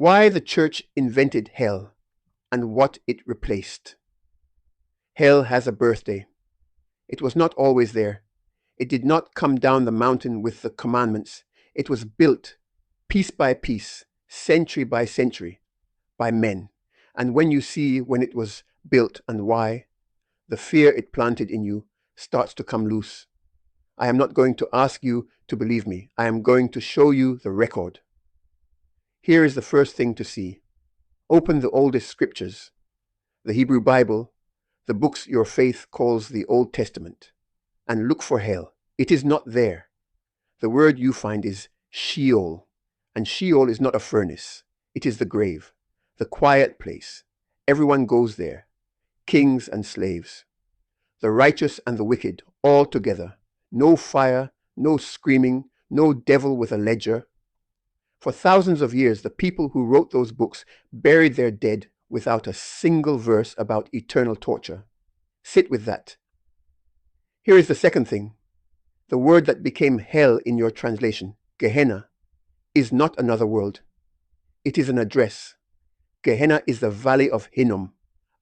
Why the church invented hell and what it replaced. Hell has a birthday. It was not always there. It did not come down the mountain with the commandments. It was built piece by piece, century by century, by men. And when you see when it was built and why, the fear it planted in you starts to come loose. I am not going to ask you to believe me. I am going to show you the record. Here is the first thing to see. Open the oldest scriptures, the Hebrew Bible, the books your faith calls the Old Testament, and look for hell. It is not there. The word you find is Sheol, and Sheol is not a furnace. It is the grave, the quiet place. Everyone goes there, kings and slaves, the righteous and the wicked, all together. No fire, no screaming, no devil with a ledger. For thousands of years, the people who wrote those books buried their dead without a single verse about eternal torture. Sit with that. Here is the second thing. The word that became hell in your translation, Gehenna, is not another world. It is an address. Gehenna is the valley of Hinnom,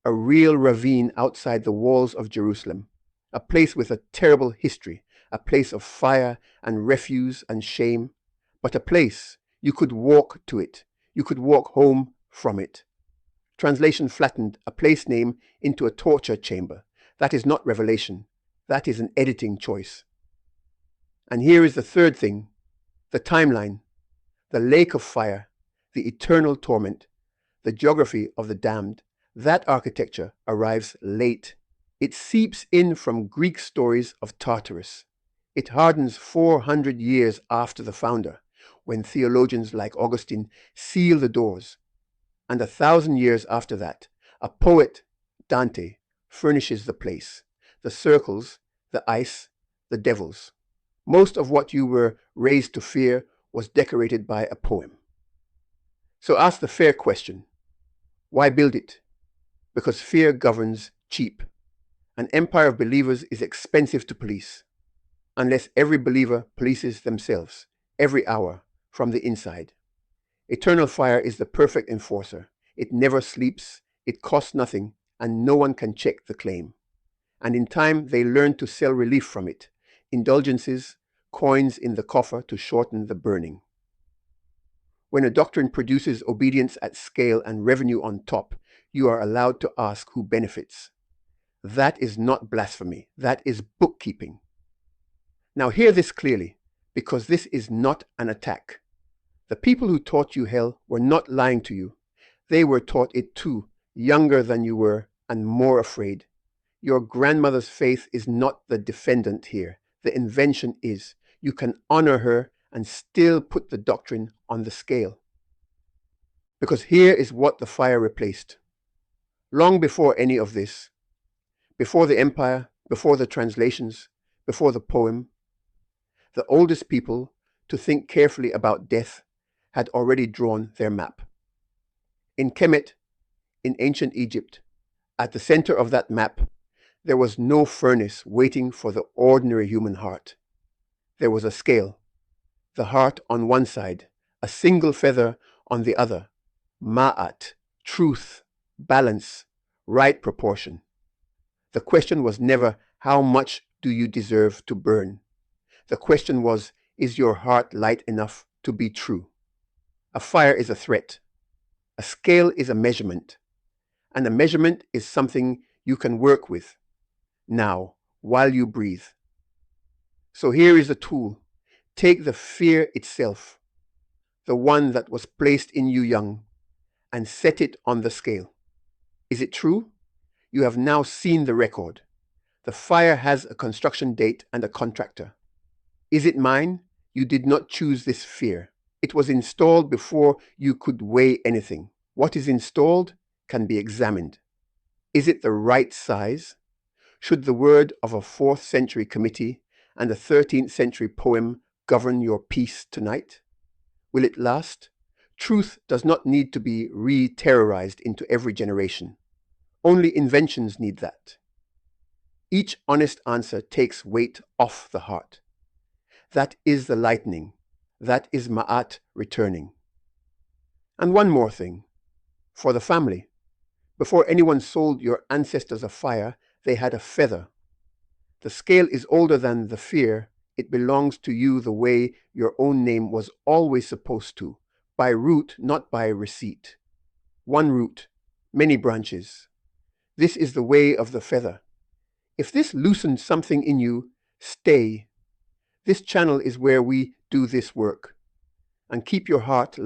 a real ravine outside the walls of Jerusalem, a place with a terrible history, a place of fire and refuse and shame, but a place you could walk to it. You could walk home from it. Translation flattened a place name into a torture chamber. That is not revelation. That is an editing choice. And here is the third thing, the timeline, the lake of fire, the eternal torment, the geography of the damned. That architecture arrives late. It seeps in from Greek stories of Tartarus. It hardens 400 years after the founder, when theologians like Augustine seal the doors. And 1,000 years after that, a poet, Dante, furnishes the place, the circles, the ice, the devils. Most of what you were raised to fear was decorated by a poem. So ask the fair question. Why build it? Because fear governs cheap. An empire of believers is expensive to police, unless every believer polices themselves, every hour, from the inside. Eternal fire is the perfect enforcer. It never sleeps, it costs nothing, and no one can check the claim. And in time, they learn to sell relief from it, indulgences, coins in the coffer to shorten the burning. When a doctrine produces obedience at scale and revenue on top, you are allowed to ask who benefits. That is not blasphemy. That is bookkeeping. Now hear this clearly, because this is not an attack. The people who taught you hell were not lying to you. They were taught it too, younger than you were and more afraid. Your grandmother's faith is not the defendant here. The invention is. You can honor her and still put the doctrine on the scale. Because here is what the fire replaced. Long before any of this, before the empire, before the translations, before the poem, the oldest people to think carefully about death had already drawn their map. In Kemet, in ancient Egypt, at the center of that map, there was no furnace waiting for the ordinary human heart. There was a scale, the heart on one side, a single feather on the other, ma'at, truth, balance, right proportion. The question was never, how much do you deserve to burn? The question was, is your heart light enough to be true? A fire is a threat. A scale is a measurement. And a measurement is something you can work with now, while you breathe. So here is the tool. Take the fear itself, the one that was placed in you young, and set it on the scale. Is it true? You have now seen the record. The fire has a construction date and a contractor. Is it mine? You did not choose this fear. It was installed before you could weigh anything. What is installed can be examined. Is it the right size? Should the word of a 4th century committee and a 13th century poem govern your peace tonight? Will it last? Truth does not need to be re-terrorized into every generation. Only inventions need that. Each honest answer takes weight off the heart. That is the lightning. That is Ma'at returning. And one more thing, for the family. Before anyone sold your ancestors a fire, they had a feather. The scale is older than the fear. It belongs to you the way your own name was always supposed to, by root, not by receipt. One root, many branches. This is the way of the feather. If this loosens something in you, stay. This channel is where we do this work. And keep your heart